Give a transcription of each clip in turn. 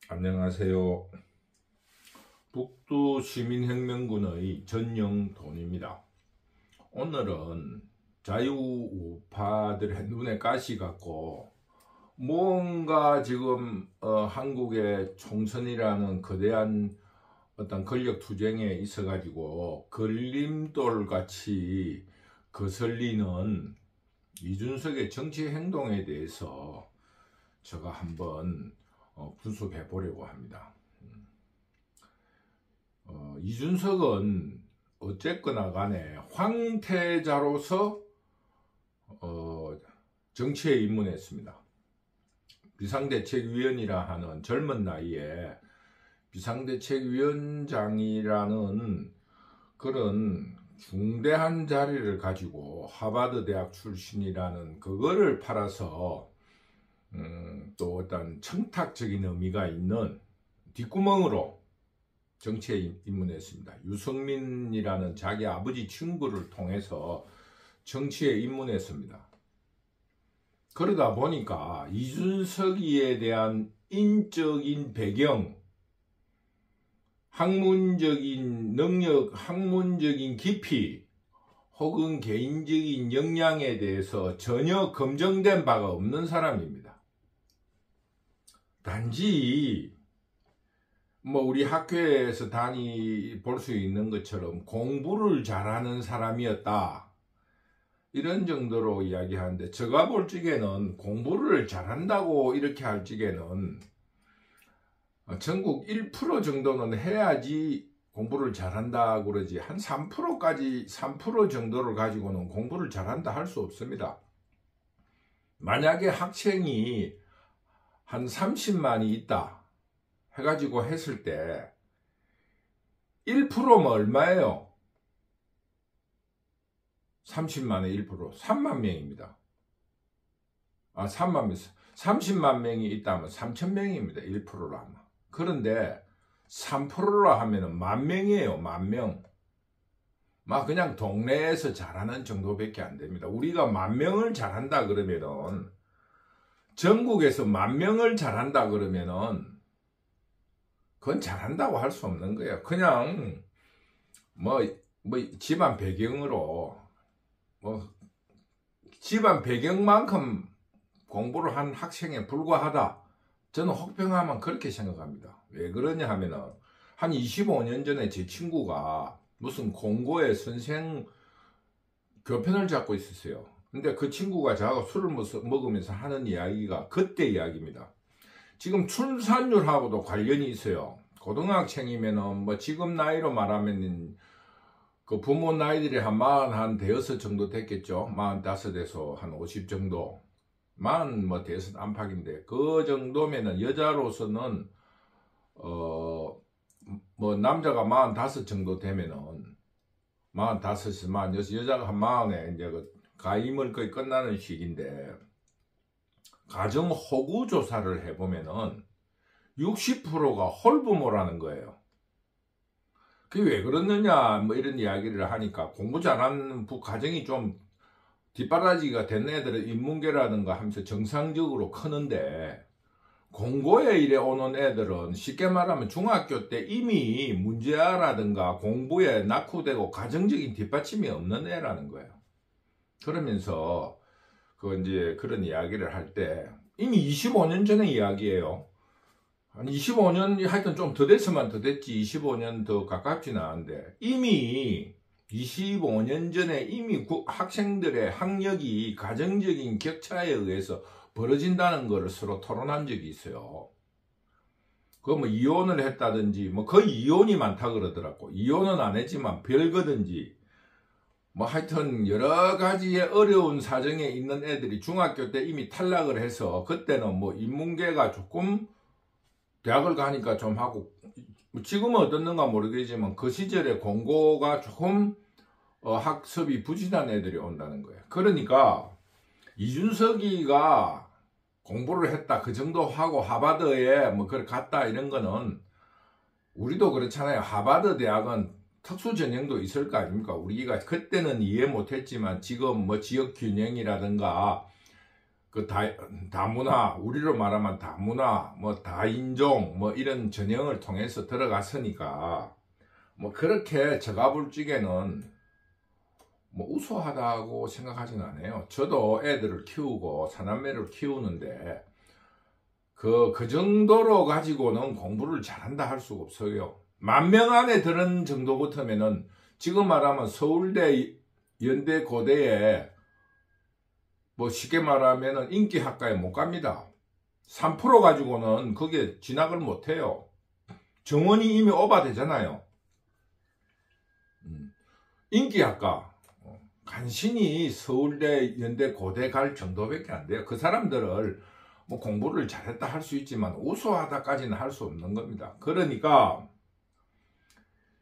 안녕하세요. 북두 시민혁명군의 전영돈입니다. 오늘은 자유우파들의 눈에 가시 같고 뭔가 지금 한국의 총선이라는 거대한 어떤 권력 투쟁에 있어 가지고 걸림돌 같이 거슬리는 이준석의 정치 행동에 대해서 제가 한번 분석해 보려고 합니다. 이준석은 어쨌거나 간에 황태자로서 정치에 입문했습니다. 비상대책위원이라 하는 젊은 나이에 비상대책위원장이라는 그런 중대한 자리를 가지고 하버드 대학 출신이라는 그거를 팔아서 또 어떤 청탁적인 의미가 있는 뒷구멍으로 정치에 입문했습니다. 유승민이라는 자기 아버지 친구를 통해서 정치에 입문했습니다. 그러다 보니까 이준석이에 대한 인적인 배경, 학문적인 능력, 학문적인 깊이 혹은 개인적인 역량에 대해서 전혀 검증된 바가 없는 사람입니다. 단지 우리 학교에서 볼 수 있는 것처럼 공부를 잘하는 사람이었다, 이런 정도로 이야기하는데, 제가 볼 적에는 공부를 잘한다고 이렇게 할 적에는 전국 1% 정도는 해야지 공부를 잘한다 그러지, 한 3% 정도를 가지고는 공부를 잘한다 할 수 없습니다. 만약에 학생이 한 30만이 있다 해가지고 했을 때 1%면 얼마예요? 30만의 1%, 3만 명입니다. 30만 명이 있다면 3,000명입니다. 1%로 하면. 그런데 3%로 하면은 10,000명이에요. 10,000명. 그냥 동네에서 잘하는 정도밖에 안 됩니다. 우리가 10,000명을 잘한다 그러면은, 전국에서 10,000명을 잘한다 그러면은 그건 잘한다고 할 수 없는 거예요. 그냥 집안 배경으로 집안 배경만큼 공부를 한 학생에 불과하다, 저는 혹평하면 그렇게 생각합니다. 왜 그러냐 하면은, 한 25년 전에 제 친구가 무슨 공고에 선생 교편을 잡고 있었어요. 근데 그 친구가 저하고 술을 먹으면서 하는 이야기가 그때 이야기입니다. 지금 출산율하고도 관련이 있어요. 고등학생이면은 지금 나이로 말하면 그 부모 나이들이 한 40, 정도 됐겠죠. 45에서 한 50 정도. 대선 안팎인데, 그 정도면은 여자로서는 남자가 45 정도 되면은 45에서 46, 여자가 한 40에 이제 가임을 거의 끝나는 시기인데, 가정 호구 조사를 해보면은 60%가 홀부모라는 거예요. 그게 왜 그러느냐 이런 이야기를 하니까, 공부 잘하는 가정이 좀 뒷바라지가 된 애들은 인문계라든가 하면서 정상적으로 크는데, 공고에 이래 오는 애들은 쉽게 말하면 중학교 때 이미 문제아라든가 공부에 낙후되고 가정적인 뒷받침이 없는 애라는 거예요. 그러면서 이제 그런 이야기를 할 때, 이미 25년 전의 이야기예요. 한 25년, 하여튼 좀 더 됐으면 더 됐지, 25년 더 가깝지는 않은데, 이미 25년 전에 이미 학생들의 학력이 가정적인 격차에 의해서 벌어진다는 것을 서로 토론한 적이 있어요. 이혼을 했다든지, 거의 이혼이 많다 그러더라고. 이혼은 안 했지만 별거든지, 하여튼 여러 가지의 어려운 사정에 있는 애들이 중학교 때 이미 탈락을 해서, 그때는 인문계가 조금 대학을 가니까 좀 하고, 지금은 어떻는가 모르겠지만 그 시절에 공고가 조금 학습이 부진한 애들이 온다는 거예요. 그러니까 이준석이가 공부를 했다, 그 정도 하고 하버드에 그걸 갔다, 이런 거는 우리도 그렇잖아요. 하버드 대학은 특수 전형도 있을 거 아닙니까? 우리가 그때는 이해 못했지만 지금 지역 균형이라든가 그 다문화, 우리로 말하면 다문화, 뭐 다인종, 뭐 이런 전형을 통해서 들어갔으니까, 뭐 그렇게 제가 볼 적에는 뭐 우수하다고 생각하지는 않아요. 저도 애들을 키우고 사남매를 키우는데, 그 정도로 가지고는 공부를 잘한다 할 수가 없어요. 10,000명 안에 드는 정도 같으면은, 지금 말하면 서울대, 연대, 고대에 뭐 쉽게 말하면은 인기학과에 못 갑니다. 3% 가지고는 그게 진학을 못해요. 정원이 이미 오바되잖아요. 인기학과 간신히 서울대, 연대, 고대 갈 정도밖에 안 돼요. 그 사람들을 뭐 공부를 잘했다 할 수 있지만 우수하다까지는 할 수 없는 겁니다. 그러니까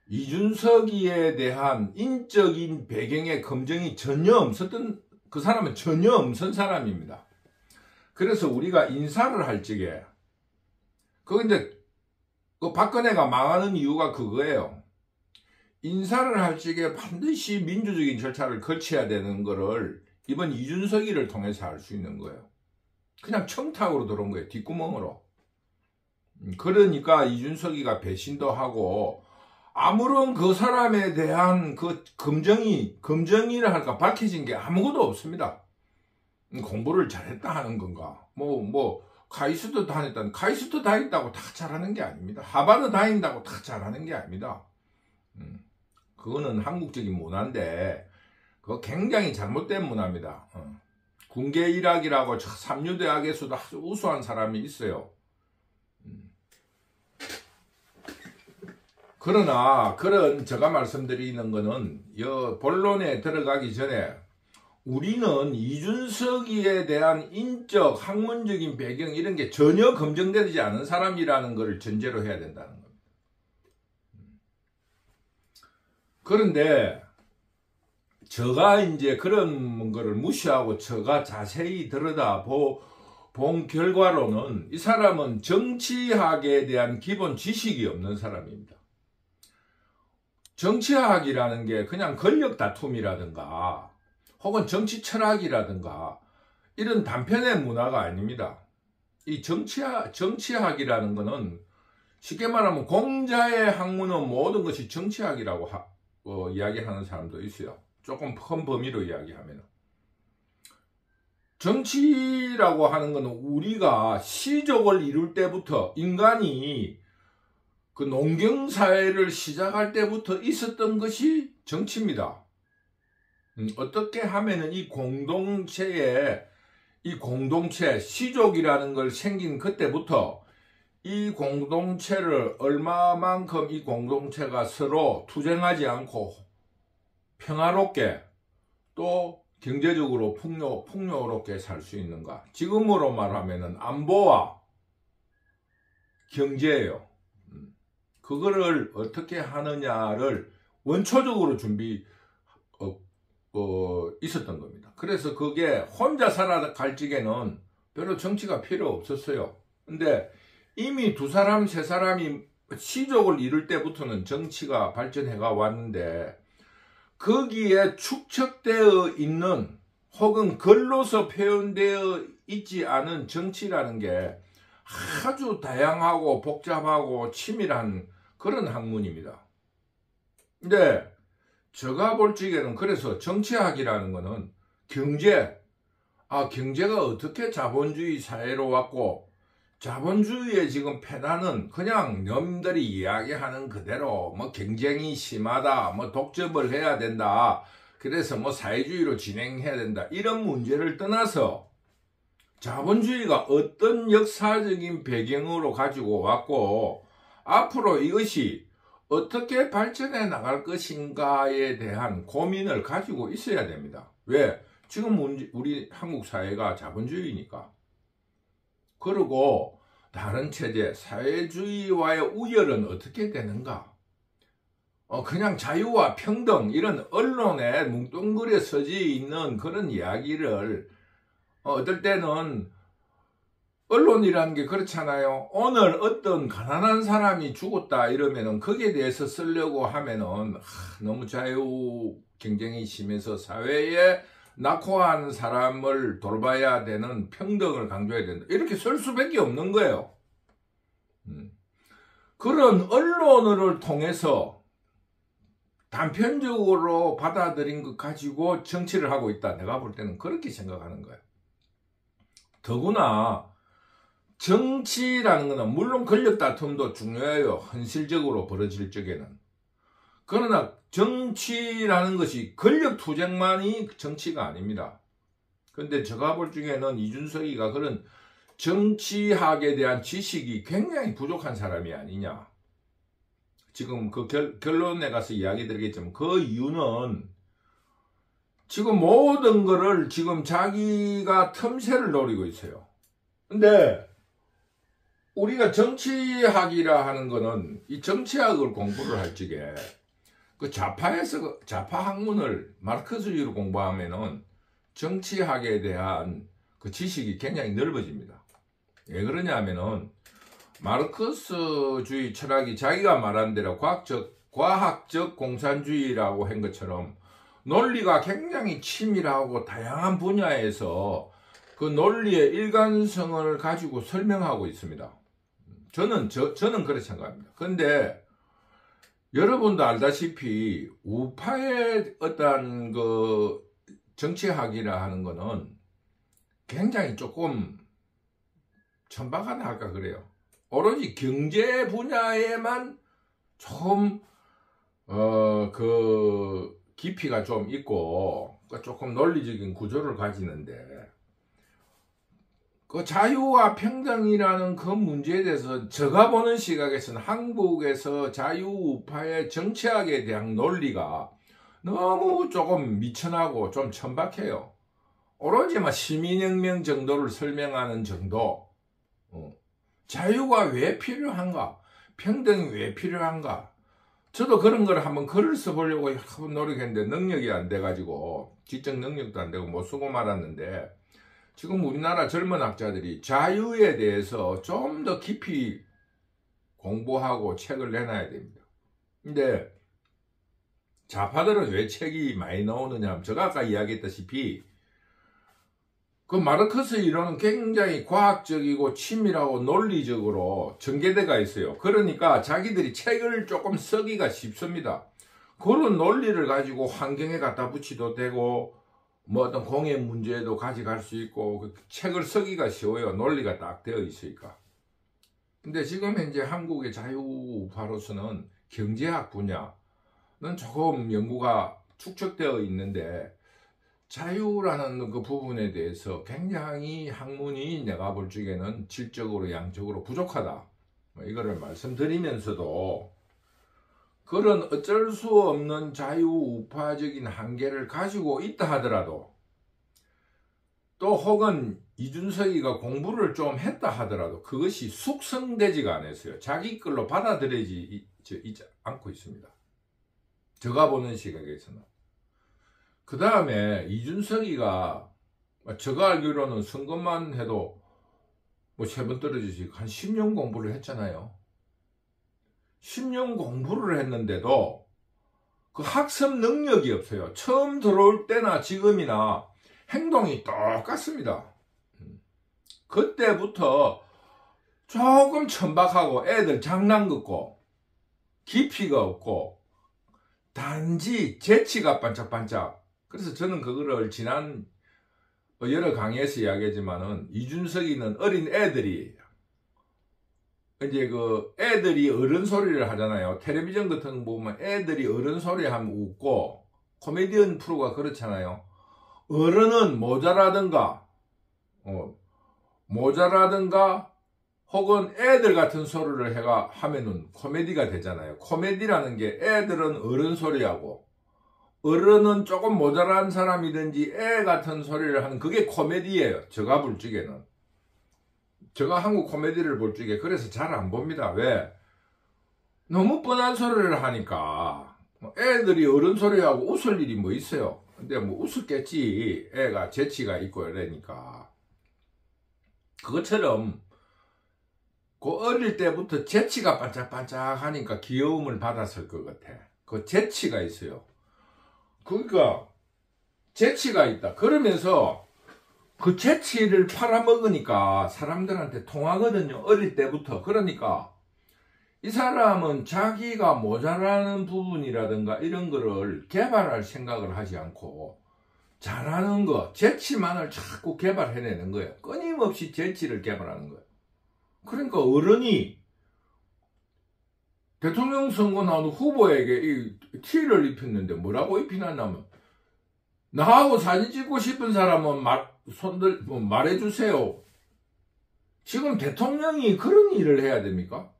이준석이에 대한 인적인 배경의 검증이 전혀 없었던, 그 사람은 전혀 없는 사람입니다. 그래서 우리가 인사를 할 적에, 근데 그 박근혜가 망하는 이유가 그거예요. 인사를 할 적에 반드시 민주적인 절차를 거쳐야 되는 거를 이번 이준석이를 통해서 할 수 있는 거예요. 그냥 청탁으로 들어온 거예요. 뒷구멍으로. 그러니까 이준석이가 배신도 하고 아무런 그 사람에 대한 그 검증이라 할까 밝혀진 게 아무것도 없습니다. 공부를 잘했다 하는 건가? 카이스트 다녔다는, 카이스트 다닌다고 다 잘하는 게 아닙니다. 하버드 다닌다고 다 잘하는 게 아닙니다. 그거는 한국적인 문화인데, 그거 굉장히 잘못된 문화입니다. 군계 일학이라고 삼류대학에서도 아주 우수한 사람이 있어요. 그러나 제가 말씀드리는 거는 본론에 들어가기 전에 우리는 이준석이에 대한 인적, 학문적인 배경 이런 게 전혀 검증되지 않은 사람이라는 것을 전제로 해야 된다는 겁니다. 그런데 제가 이제 그런 거를 무시하고 제가 자세히 들여다 본 결과로는 이 사람은 정치학에 대한 기본 지식이 없는 사람입니다. 정치학이라는 게 그냥 권력 다툼이라든가 혹은 정치 철학이라든가 이런 단편의 문화가 아닙니다. 이 정치학이라는 거는 쉽게 말하면 공자의 학문은 모든 것이 정치학이라고 이야기하는 사람도 있어요. 조금 큰 범위로 이야기하면. 정치라고 하는 것은 우리가 시족을 이룰 때부터 인간이 그 농경사회를 시작할 때부터 있었던 것이 정치입니다. 어떻게 하면은 이 공동체, 시족이라는 걸 생긴 그때부터 이 공동체를 얼마만큼 이 공동체가 서로 투쟁하지 않고 평화롭게 또 경제적으로 풍요롭게 살 수 있는가. 지금으로 말하면은 안보와 경제예요. 그거를 어떻게 하느냐를 원초적으로 있었던 겁니다. 그래서 그게 혼자 살아갈 적에는 별로 정치가 필요 없었어요. 근데 이미 2사람, 3사람이 시족을 이룰 때부터는 정치가 발전해가 왔는데 거기에 축적되어 있는 혹은 글로서 표현되어 있지 않은 정치라는 게 아주 다양하고 복잡하고 치밀한 그런 학문입니다. 근데 제가 볼 적에는 그래서 정치학이라는 거는 경제가 어떻게 자본주의 사회로 왔고 자본주의의 지금 폐단은 그냥 남들이 이야기하는 그대로 경쟁이 심하다, 독점을 해야 된다, 그래서 사회주의로 진행해야 된다, 이런 문제를 떠나서 자본주의가 어떤 역사적인 배경으로 가지고 왔고 앞으로 이것이 어떻게 발전해 나갈 것인가에 대한 고민을 가지고 있어야 됩니다. 왜? 지금 우리 한국 사회가 자본주의니까. 그리고 다른 체제, 사회주의와의 우열은 어떻게 되는가? 그냥 자유와 평등 이런 언론에 뭉뚱그려 서지 있는 그런 이야기를 어떨 때는 언론이라는 게 그렇잖아요. 오늘 어떤 가난한 사람이 죽었다 이러면은 거기에 대해서 쓰려고 하면은 너무 자유 경쟁이 심해서 사회에 낙후한 사람을 돌봐야 되는 평등을 강조해야 된다. 이렇게 쓸 수밖에 없는 거예요. 그런 언론을 통해서 단편적으로 받아들인 것 가지고 정치를 하고 있다. 내가 볼 때는 그렇게 생각하는 거예요. 더구나 정치라는 것은 물론 권력 다툼도 중요해요. 현실적으로 벌어질 적에는. 그러나 정치라는 것이 권력 투쟁만이 정치가 아닙니다. 그런데 제가 볼 적에는 이준석이가 그런 정치학에 대한 지식이 굉장히 부족한 사람이 아니냐. 지금 그 결론에 가서 이야기 드리겠지만 그 이유는 지금 모든 거를 지금 자기가 틈새를 노리고 있어요. 근데 우리가 정치학이라 하는 거는 이 정치학을 공부를 할 적에 그 좌파에서 좌파 학문을 마르크스주의로 공부하면은 정치학에 대한 그 지식이 굉장히 넓어집니다. 왜 그러냐면은 마르크스주의 철학이 자기가 말한 대로 과학적 공산주의라고 한 것처럼 논리가 굉장히 치밀하고 다양한 분야에서 그 논리의 일관성을 가지고 설명하고 있습니다. 저는 그렇게 생각합니다. 그런데 여러분도 알다시피 우파의 어떤 그 정치학이라 하는 거는 굉장히 조금 천박하다 할까 그래요. 오로지 경제 분야에만 조금 그 깊이가 좀 있고 조금 논리적인 구조를 가지는데 그 자유와 평등이라는 그 문제에 대해서 제가 보는 시각에서는 한국에서 자유우파의 정치학에 대한 논리가 너무 조금 미천하고 좀 천박해요. 오로지 시민혁명 정도를 설명하는 정도. 자유가 왜 필요한가? 평등이 왜 필요한가? 저도 그런 걸 한번 글을 써보려고 한번 노력했는데 능력이 안 돼가지고 지적 능력도 안 되고 못 쓰고 말았는데 지금 우리나라 젊은 학자들이 자유에 대해서 좀 더 깊이 공부하고 책을 내놔야 됩니다. 근데 좌파들은 왜 책이 많이 나오느냐 하면 제가 아까 이야기했다시피 그 마르크스 이론은 굉장히 과학적이고 치밀하고 논리적으로 전개되어 있어요. 그러니까 자기들이 책을 조금 쓰기가 쉽습니다. 그런 논리를 가지고 환경에 갖다 붙이도 되고 뭐 어떤 공예 문제도 가져갈 수 있고 그 책을 쓰기가 쉬워요. 논리가 딱 되어 있으니까. 근데 지금 현재 한국의 자유우파로서는 경제학 분야는 조금 연구가 축적되어 있는데 자유라는 그 부분에 대해서 굉장히 학문이 내가 볼 적에는 질적으로 양적으로 부족하다. 이거를 말씀드리면서도 그런 어쩔 수 없는 자유우파적인 한계를 가지고 있다 하더라도 또 혹은 이준석이가 공부를 좀 했다 하더라도 그것이 숙성되지가 않았어요. 자기 걸로 받아들이지 않고 있습니다. 제가 보는 시각에서는. 그 다음에 이준석이가 제가 알기로는 선거만 해도 뭐 3번 떨어지지 한 10년 공부를 했잖아요. 10년 공부를 했는데도 그 학습 능력이 없어요. 처음 들어올 때나 지금이나 행동이 똑같습니다. 그때부터 조금 천박하고 애들 장난 같고 깊이가 없고 단지 재치가 반짝반짝. 그래서 저는 그거를 지난 여러 강의에서 이야기하지만은 이준석이는 어린 애들이 이제 그 애들이 어른 소리를 하잖아요. 텔레비전 같은 거 보면 애들이 어른 소리 하면 웃고 코미디언 프로가 그렇잖아요. 어른은 모자라든가 혹은 애들 같은 소리를 하면은 코미디가 되잖아요. 코미디라는 게 애들은 어른 소리하고 어른은 조금 모자란 사람이든지 애 같은 소리를 하는 그게 코미디예요. 제가 볼 적에는. 제가 한국 코미디를 볼 적에 그래서 잘 안 봅니다. 왜? 너무 뻔한 소리를 하니까 애들이 어른 소리하고 웃을 일이 뭐 있어요. 근데 뭐 웃었겠지. 애가 재치가 있고 이러니까. 그것처럼 그 어릴 때부터 재치가 반짝반짝하니까 귀여움을 받았을 것 같아. 그 재치가 있어요. 그러니까 재치가 있다. 그러면서 그 재치를 팔아먹으니까 사람들한테 통하거든요. 어릴 때부터. 그러니까 이 사람은 자기가 모자라는 부분이라든가 이런 거를 개발할 생각을 하지 않고 잘하는 거, 재치만을 자꾸 개발해내는 거예요. 끊임없이 재치를 개발하는 거예요. 그러니까 어른이 대통령 선거 나오는 후보에게 이 티를 입혔는데 뭐라고 입히냐면 나하고 사진 찍고 싶은 사람은 말해주세요. 지금 대통령이 그런 일을 해야 됩니까?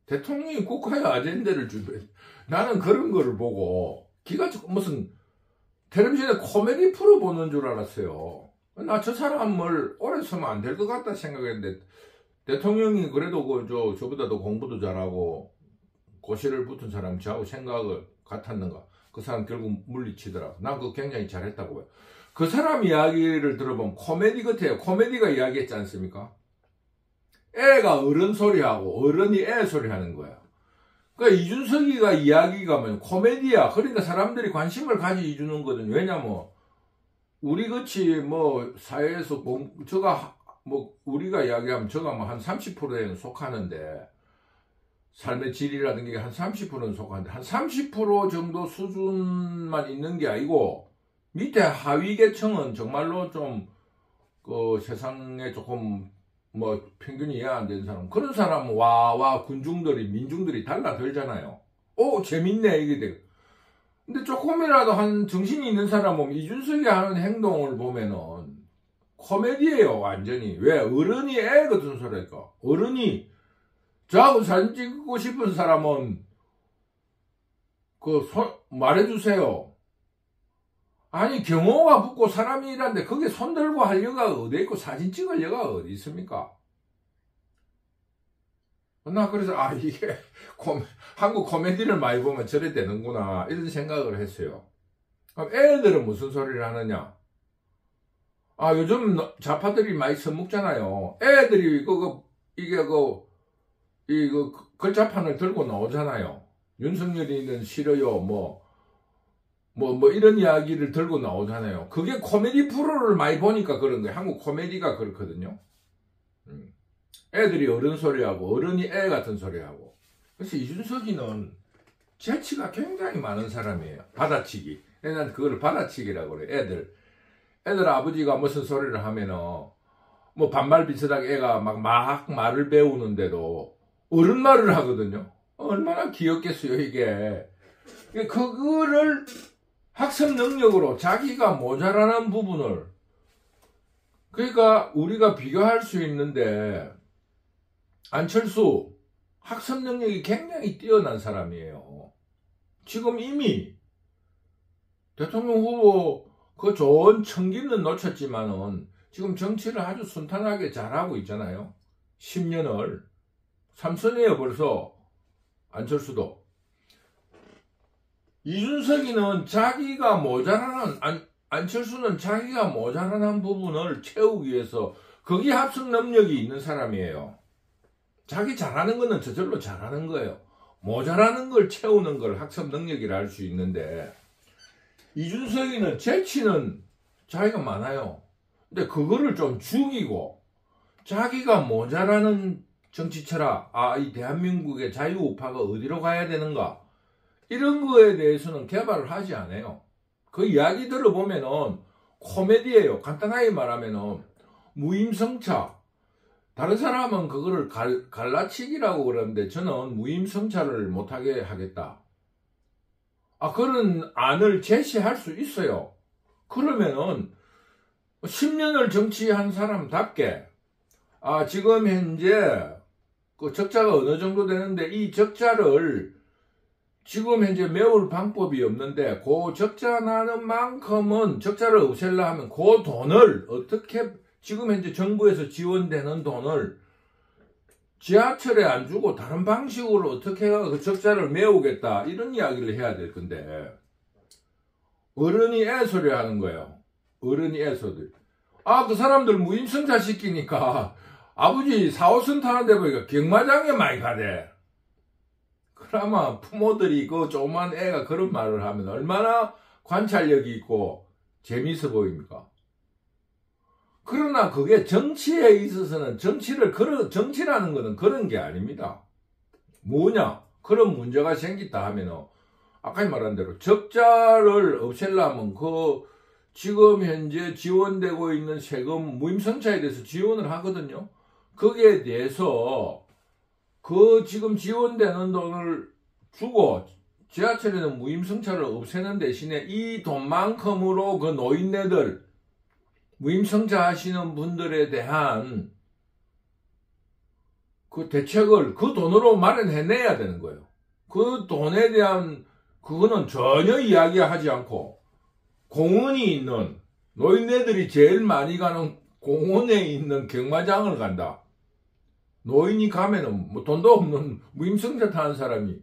대통령이 국가의 아젠다를 주면 나는 그런 거를 보고 기가 무슨 텔레비전에 코미디 프로 보는 줄 알았어요. 나 저 사람을 오래 쓰면 안 될 것 같다 생각했는데 대통령이 그래도 저보다도 공부도 잘하고 고시를 붙은 사람 저하고 생각을 같았는가? 그 사람 결국 물리치더라. 난 그거 굉장히 잘했다고 봐요. 그 사람 이야기를 들어보면 코미디 같아요. 코미디가 이야기했지 않습니까? 애가 어른 소리하고 어른이 애 소리하는 거야. 그러니까 이준석이가 이야기가 뭐 코미디야. 그러니까 사람들이 관심을 가져주는 거거든요. 왜냐면 우리같이 뭐 사회에서 저가 뭐 우리가 이야기하면 저가 뭐 한 30%에는 속하는데 삶의 질이라든가 한 30%는 속하는데 한 30% 정도 수준만 있는 게 아니고 밑에 하위 계층은 정말로 좀 그 세상에 조금 뭐 평균이 이해 안 되는 사람 그런 사람은 와 군중들이 민중들이 달라들잖아요. 오 재밌네 이게 돼. 근데 조금이라도 한 정신이 있는 사람은 이준석이 하는 행동을 보면은 코미디예요 완전히. 왜? 어른이 애 같은 소리니까. 어른이 저하고 사진 찍고 싶은 사람은 말해주세요. 아니 경호가 붙고 사람이 일하는데 그게 손 들고 할 여가가 어디 있고 사진 찍을 여가가 어디 있습니까? 나 그래서 이게 한국 코미디를 많이 보면 저래 되는구나 이런 생각을 했어요. 그럼 애들은 무슨 소리를 하느냐? 요즘 좌파들이 많이 써먹잖아요. 애들이 글자판을 들고 나오잖아요. 윤석열이는 싫어요. 뭐 이런 이야기를 들고 나오잖아요. 그게 코미디 프로를 많이 보니까 그런 거예요. 한국 코미디가 그렇거든요. 애들이 어른 소리하고 어른이 애 같은 소리하고. 그래서 이준석이는 재치가 굉장히 많은 사람이에요. 받아치기. 난 그걸 받아치기라고 그래. 애들 아버지가 무슨 소리를 하면은 뭐 반말 비슷하게 애가 막 말을 배우는데도 어른 말을 하거든요. 얼마나 귀엽겠어요 이게. 그거를 학습 능력으로 자기가 모자라는 부분을 그러니까 우리가 비교할 수 있는데 안철수 학습 능력이 굉장히 뛰어난 사람이에요. 지금 이미 대통령 후보 그 좋은 청기는 놓쳤지만은 지금 정치를 아주 순탄하게 잘하고 있잖아요. 10년을 삼선이에요 벌써. 안철수도. 이준석이는 자기가 모자라는 안철수는 자기가 모자라는 부분을 채우기 위해서 거기 합숙 능력이 있는 사람이에요. 자기 잘하는 거는 저절로 잘하는 거예요. 모자라는 걸 채우는 걸 학습 능력이라 할 수 있는데 이준석이는 재치는 자기가 많아요. 근데 그거를 좀 죽이고 자기가 모자라는 정치 철학, 이 대한민국의 자유우파가 어디로 가야 되는가 이런 거에 대해서는 개발을 하지 않아요. 그 이야기 들어보면은 코미디예요. 간단하게 말하면은 무임승차. 다른 사람은 그거를 갈라치기라고 그러는데 저는 무임승차를 못하게 하겠다. 그런 안을 제시할 수 있어요. 그러면은 10년을 정치한 사람답게 지금 현재 그 적자가 어느 정도 되는데 이 적자를 지금 현재 메울 방법이 없는데 그 적자 나는 만큼은 적자를 없애려 하면 그 돈을 어떻게 지금 현재 정부에서 지원되는 돈을 지하철에 안 주고 다른 방식으로 어떻게 그 적자를 메우겠다 이런 이야기를 해야 될 건데 어른이 애소리 하는 거예요. 어른이 애소리. 그 사람들 무임승차 시키니까 아버지 4호선 타는데 보니까 경마장에 많이 가대. 그러면 부모들이 그 조그만 애가 그런 말을 하면 얼마나 관찰력이 있고 재미있어 보입니까? 그러나 그게 정치에 있어서는 정치라는 것은 그런 게 아닙니다. 뭐냐? 그런 문제가 생겼다 하면은 아까 말한 대로 적자를 없애려면 지금 현재 지원되고 있는 세금 무임승차에 대해서 지원을 하거든요. 거기에 대해서 지금 지원되는 돈을 주고 지하철에는 무임승차를 없애는 대신에 이 돈만큼으로 그 노인네들 무임승차 하시는 분들에 대한 그 대책을 그 돈으로 마련해내야 되는 거예요. 그 돈에 대한 그거는 전혀 이야기하지 않고 공원이 있는 노인네들이 제일 많이 가는 공원에 있는 경마장을 간다. 노인이 가면은 뭐 돈도 없는 무임승차 타는 사람이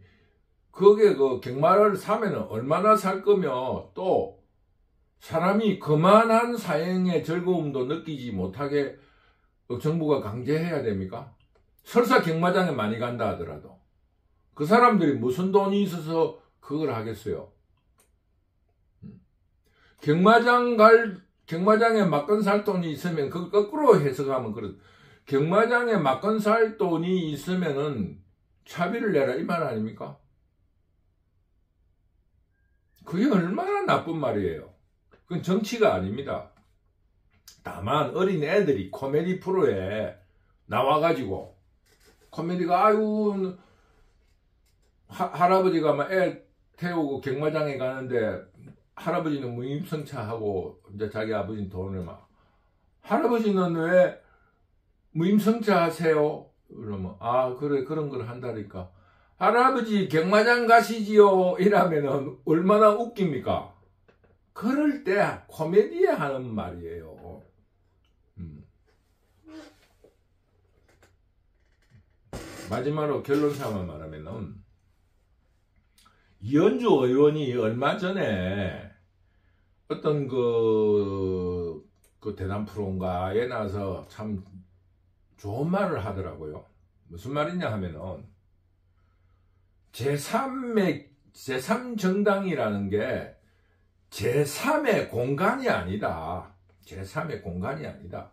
거기에 그 경마를 사면은 얼마나 살 거며 또 사람이 그만한 사행의 즐거움도 느끼지 못하게 정부가 강제해야 됩니까? 설사 경마장에 많이 간다 하더라도 그 사람들이 무슨 돈이 있어서 그걸 하겠어요? 경마장에 막건 살 돈이 있으면 그걸 거꾸로 해석하면 경마장에 막건 살 돈이 있으면은 차비를 내라 이 말 아닙니까? 그게 얼마나 나쁜 말이에요. 그건 정치가 아닙니다. 다만 어린 애들이 코미디 프로에 나와가지고 코미디가 아유 할아버지가 막 애 태우고 경마장에 가는데 할아버지는 무임승차하고 이제 자기 아버지는 돈을 막 할아버지는 왜 무임승차 하세요? 그러면 그래 그런 걸 한다니까 할아버지 경마장 가시지요 이러면은 얼마나 웃깁니까? 그럴 때 코미디에 하는 말이에요. 마지막으로 결론삼아 말하면은 이현주 의원이 얼마 전에 어떤 그 대남 프로인가에 나와서 참 좋은 말을 하더라고요. 무슨 말이냐 하면은 제3정당이라는 게 제3의 공간이 아니다. 제3의 공간이 아니다.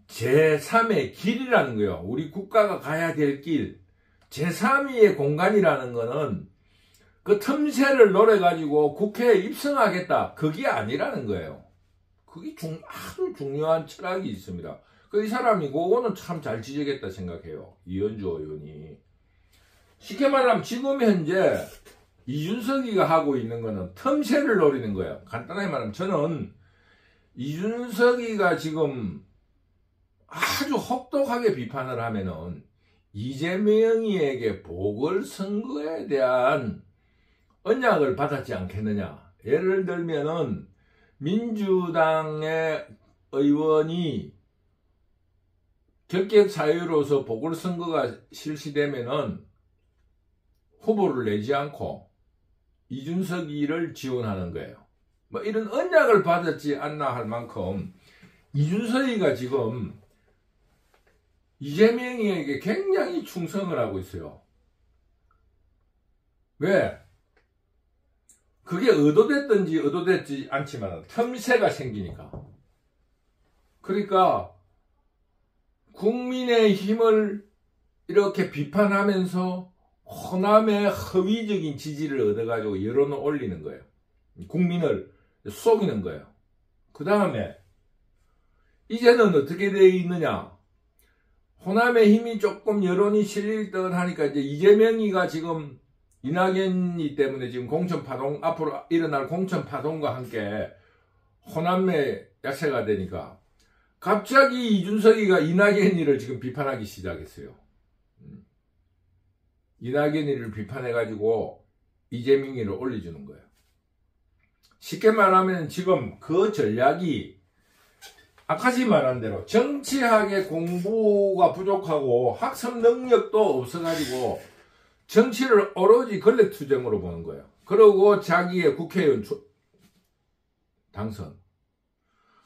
제3의 길이라는 거예요. 우리 국가가 가야 될 길. 제3위의 공간이라는 거는 그 틈새를 노려가지고 국회에 입성하겠다. 그게 아니라는 거예요. 그게 아주 중요한 철학이 있습니다. 이 사람이 그거는 참 잘 지적했다 생각해요. 이현주 의원이. 쉽게 말하면 지금 현재 이준석이가 하고 있는 거는 틈새를 노리는 거예요. 간단하게 말하면 저는 이준석이가 지금 아주 혹독하게 비판을 하면은 이재명이에게 보궐선거에 대한 언약을 받았지 않겠느냐. 예를 들면은 민주당의 의원이 결격 사유로서 보궐선거가 실시되면은 후보를 내지 않고 이준석이를 지원하는 거예요. 뭐 이런 언약을 받았지 않나 할 만큼 이준석이가 지금 이재명이에게 굉장히 충성을 하고 있어요. 왜? 그게 의도됐든지 의도됐지 않지만 틈새가 생기니까. 그러니까 국민의힘을 이렇게 비판하면서 호남의 허위적인 지지를 얻어가지고 여론을 올리는 거예요. 국민을 속이는 거예요. 그 다음에 이제는 어떻게 되어 있느냐. 호남의 힘이 조금 여론이 실릴 듯 하니까 이제 이재명이가 지금 이낙연이 때문에 지금 공천파동, 앞으로 일어날 공천파동과 함께 호남의 약세가 되니까 갑자기 이준석이가 이낙연이를 지금 비판하기 시작했어요. 이낙연이를 비판해가지고 이재명이를 올려주는 거예요. 쉽게 말하면 지금 그 전략이 아까지 말한 대로 정치학의 공부가 부족하고 학습 능력도 없어가지고 정치를 오로지 권력투쟁으로 보는 거예요. 그리고 자기의 국회의원 당선.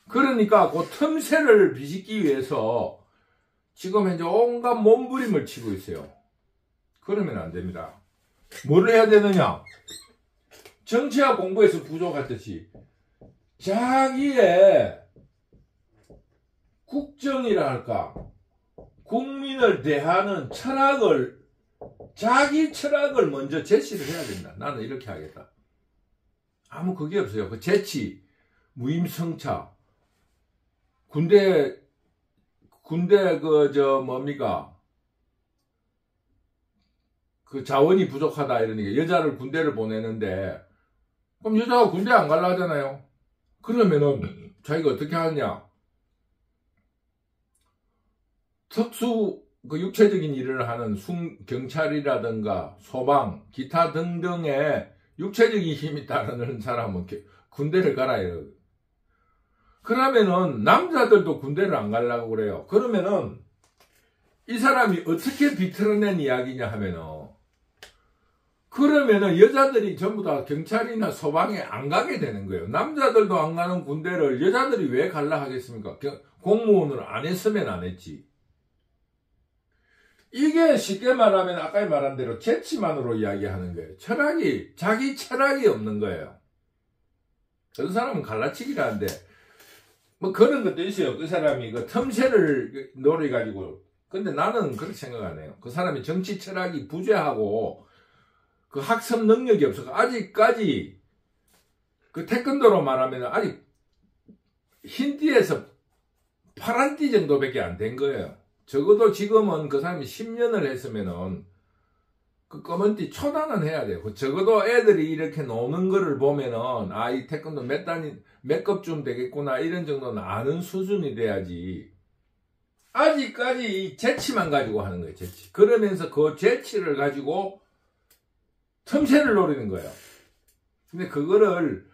그러니까 그 틈새를 비집기 위해서 지금 현재 온갖 몸부림을 치고 있어요. 그러면 안 됩니다. 뭘 해야 되느냐? 정치학 공부에서 부족하듯이 자기의 국정이라 할까 국민을 대하는 철학을 자기 철학을 먼저 제시를 해야 된다. 나는 이렇게 하겠다. 아무 그게 없어요. 그 재치, 무임승차, 군대 뭡니까? 그 자원이 부족하다 이러니까 여자를 군대를 보내는데 그럼 여자가 군대 안 갈라 하잖아요. 그러면은 자기가 어떻게 하느냐? 특수 육체적인 일을 하는 경찰이라든가 소방, 기타 등등의 육체적인 힘이 따르는 사람은 군대를 가라요. 그러면은 남자들도 군대를 안 가려고 그래요. 그러면은 이 사람이 어떻게 비틀어낸 이야기냐 하면은 그러면은 여자들이 전부 다 경찰이나 소방에 안 가게 되는 거예요. 남자들도 안 가는 군대를 여자들이 왜 갈라 하겠습니까? 공무원을 안 했으면 안 했지. 이게 쉽게 말하면 아까 말한 대로 재치만으로 이야기하는 거예요. 자기 철학이 없는 거예요. 그 사람은 갈라치기라는데, 뭐 그런 것도 있어요. 그 사람이 그 틈새를 노려가지고. 근데 나는 그렇게 생각 안 해요. 그 사람이 정치 철학이 부재하고, 그 학습 능력이 없어서 아직까지, 그 태권도로 말하면 아직 흰띠에서 파란띠 정도밖에 안 된 거예요. 적어도 지금은 그 사람이 10년을 했으면은 그 검은띠 초단은 해야 돼요. 적어도 애들이 이렇게 노는 거를 보면은 이 태권도 몇 급쯤 되겠구나 이런 정도는 아는 수준이 돼야지. 아직까지 이 재치만 가지고 하는 거예요. 재치. 그러면서 그 재치를 가지고 틈새를 노리는 거예요. 근데 그거를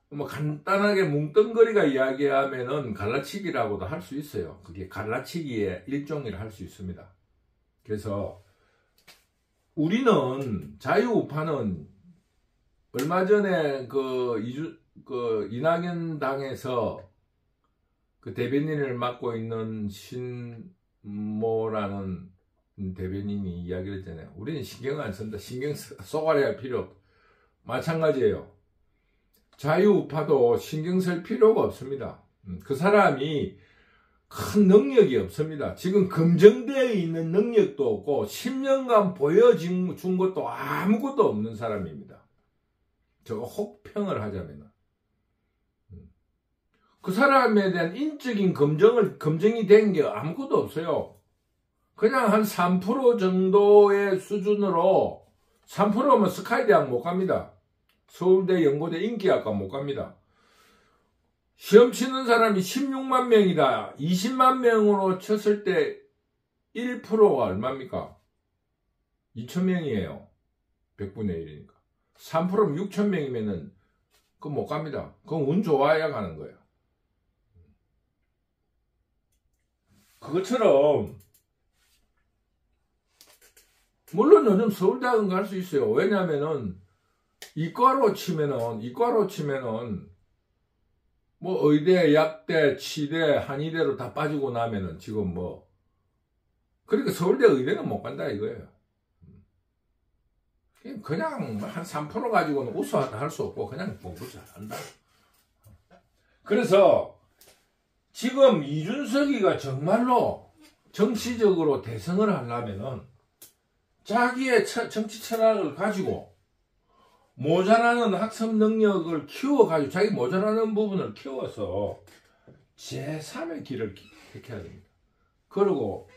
뭐 간단하게 뭉뚱그리가 이야기하면은 갈라치기라고도 할 수 있어요. 그게 갈라치기의 일종이라 할 수 있습니다. 그래서 우리는 자유우파는 얼마 전에 이낙연 당에서 그 대변인을 맡고 있는 신모라는 대변인이 이야기를 했잖아요. 우리는 신경 안 쓴다. 신경 쏘가리 할 필요 없다. 마찬가지예요. 자유우파도 신경 쓸 필요가 없습니다. 그 사람이 큰 능력이 없습니다. 지금 검증되어 있는 능력도 없고 10년간 보여준 것도 아무것도 없는 사람입니다. 저거 혹평을 하자면 그 사람에 대한 인적인 검증이 된 게 아무것도 없어요. 그냥 한 3% 정도의 수준으로 3%면 스카이대학 못 갑니다. 서울대, 연고대, 인기학과 못 갑니다. 시험 치는 사람이 16만 명이다. 20만 명으로 쳤을 때 1%가 얼마입니까? 2,000명이에요. 100분의 1이니까. 3%면 6,000명이면은 그건 못 갑니다. 그건 운 좋아야 가는 거예요. 그것처럼 물론 요즘 서울대학은 갈 수 있어요. 왜냐하면은 이과로 치면은 뭐 의대, 약대, 치대, 한의대로 다 빠지고 나면은 지금 뭐 그러니까 서울대 의대는 못 간다 이거예요. 그냥 한 3% 가지고는 우수하다 할 수 없고 그냥 공부 잘한다. 그래서 지금 이준석이가 정말로 정치적으로 대성을 하려면은 자기의 정치 철학을 가지고 모자라는 학습 능력을 키워가지고 자기 모자라는 부분을 키워서 제3의 길을 택해야 됩니다. 그리고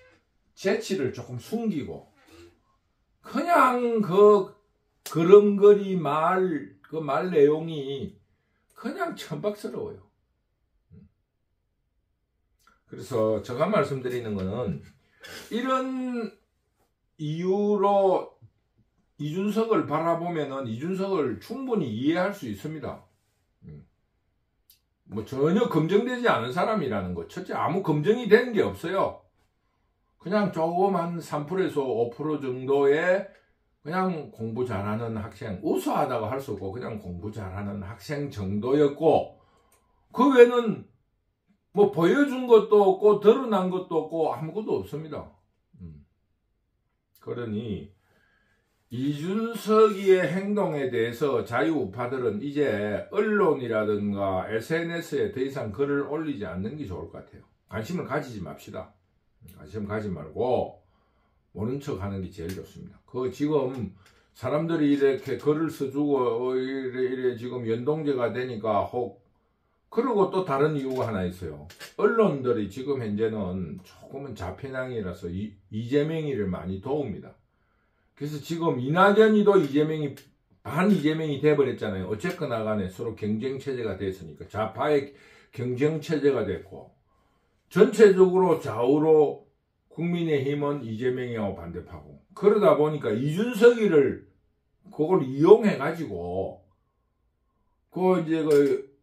재치를 조금 숨기고 그냥 그 그름거리 그 말 내용이 그냥 천박스러워요. 그래서 제가 말씀드리는 거는 이런 이유로 이준석을 바라보면은 이준석을 충분히 이해할 수 있습니다. 뭐 전혀 검증되지 않은 사람이라는 거. 첫째 아무 검증이 된 게 없어요. 그냥 조금 한 3%에서 5% 정도의 그냥 공부 잘하는 학생, 우수하다고 할 수 없고 그냥 공부 잘하는 학생 정도였고 그 외에는 뭐 보여준 것도 없고 드러난 것도 없고 아무것도 없습니다. 그러니 이준석이의 행동에 대해서 자유우파들은 이제 언론이라든가 SNS에 더 이상 글을 올리지 않는 게 좋을 것 같아요. 관심을 가지지 맙시다. 관심 가지 말고 모른 척 하는 게 제일 좋습니다. 지금 사람들이 이렇게 글을 써주고 이래 지금 연동제가 되니까 그리고 또 다른 이유가 하나 있어요. 언론들이 지금 현재는 조금은 좌편향이라서 이재명이를 많이 도웁니다. 그래서 지금 이낙연이도 반 이재명이 돼버렸잖아요. 어쨌거나 간에 서로 경쟁체제가 됐으니까 좌파의 경쟁체제가 됐고 전체적으로 좌우로 국민의힘은 이재명이하고 반대파고 그러다 보니까 이준석이를 그걸 이용해 가지고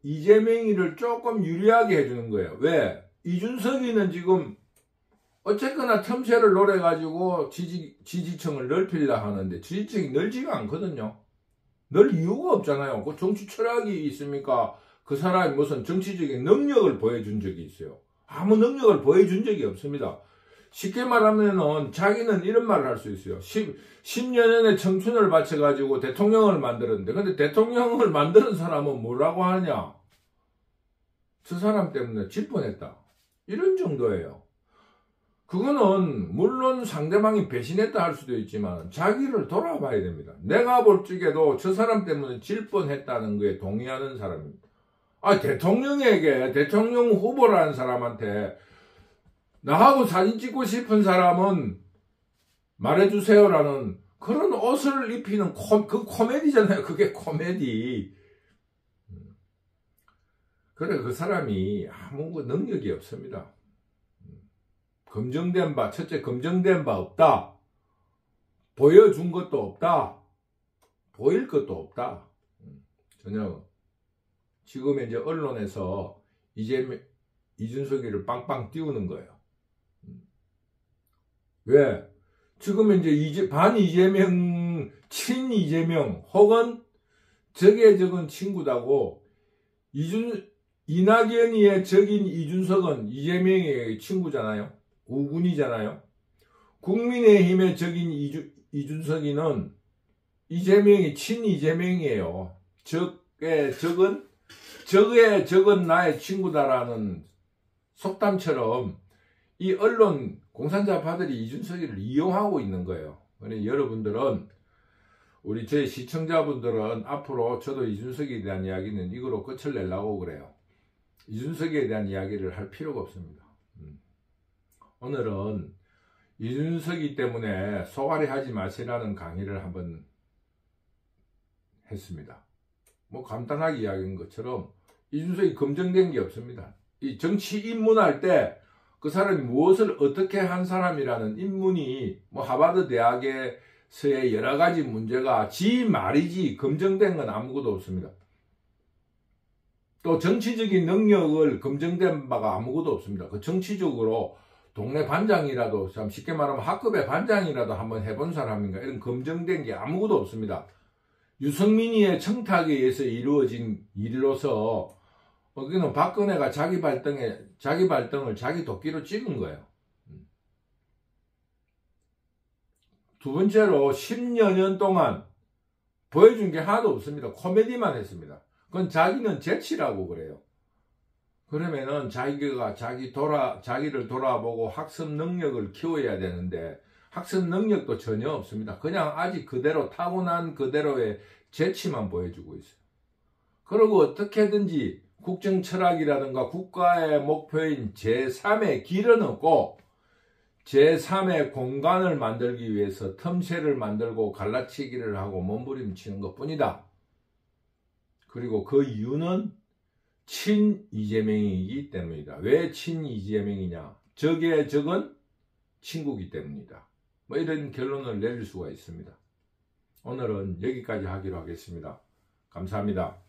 이재명이를 조금 유리하게 해주는 거예요. 왜? 이준석이는 지금 어쨌거나 틈새를 노려가지고 지지층을 넓히려 하는데 지지층이 넓지가 않거든요. 늘 이유가 없잖아요. 그 정치 철학이 있습니까? 그 사람이 무슨 정치적인 능력을 보여준 적이 있어요. 아무 능력을 보여준 적이 없습니다. 쉽게 말하면은 자기는 이런 말을 할 수 있어요. 10여 년의 청춘을 바쳐가지고 대통령을 만들었는데 근데 대통령을 만드는 사람은 뭐라고 하냐? 저 사람 때문에 질 뻔했다. 이런 정도예요. 그거는 물론 상대방이 배신했다 할 수도 있지만 자기를 돌아봐야 됩니다. 내가 볼 적에도 저 사람 때문에 질 뻔했다는 거에 동의하는 사람입니다. 대통령 후보라는 사람한테 나하고 사진 찍고 싶은 사람은 말해주세요라는 그런 옷을 입히는 그 코미디잖아요. 그게 코미디. 그래 그 사람이 아무 능력이 없습니다. 첫째 검증된 바 없다. 보여준 것도 없다. 보일 것도 없다. 전혀 지금 이제 언론에서 이준석이를 빵빵 띄우는 거예요. 왜? 지금 이제 반 이재명, 친 이재명 혹은 적은 친구다고 이낙연이의 적인 이준석은 이재명의 친구잖아요. 우군이잖아요. 국민의힘의 적인 이준석이는 이재명이 친 이재명이에요. 적의 적은 나의 친구다라는 속담처럼 이 언론 공산자파들이 이준석이를 이용하고 있는 거예요. 그러니 여러분들은 저희 시청자분들은 앞으로 저도 이준석에 대한 이야기는 이거로 끝을 내려고 그래요. 이준석에 대한 이야기를 할 필요가 없습니다. 오늘은 이준석이 때문에 소갈이 하지 마시라는 강의를 한번 했습니다. 간단하게 이야기한 것처럼 이준석이 검증된 게 없습니다. 이 정치 입문할 때 그 사람이 무엇을 어떻게 한 사람이라는 입문이 하버드 대학에서의 여러 가지 문제가 지 말이지 검증된 건 아무것도 없습니다. 또 정치적인 능력을 검증된 바가 아무것도 없습니다. 그 정치적으로 동네 반장이라도 참 쉽게 말하면 학급의 반장이라도 한번 해본 사람인가 이런 검증된 게 아무것도 없습니다. 유승민이의 청탁에 의해서 이루어진 일로서 거기는 박근혜가 자기 발등을 자기 도끼로 찍은 거예요. 두 번째로 10여 년 동안 보여준 게 하나도 없습니다. 코미디만 했습니다. 그건 자기는 재치라고 그래요. 그러면은 자기가 자기를 돌아보고 학습 능력을 키워야 되는데 학습 능력도 전혀 없습니다. 그냥 아직 그대로 타고난 그대로의 재치만 보여주고 있어요. 그리고 어떻게든지 국정 철학이라든가 국가의 목표인 제3의 길은 없고 제3의 공간을 만들기 위해서 틈새를 만들고 갈라치기를 하고 몸부림치는 것뿐이다. 그리고 그 이유는 친 이재명이기 때문이다. 왜 친 이재명이냐? 적의 적은 친구이기 때문이다. 이런 결론을 내릴 수가 있습니다. 오늘은 여기까지 하기로 하겠습니다. 감사합니다.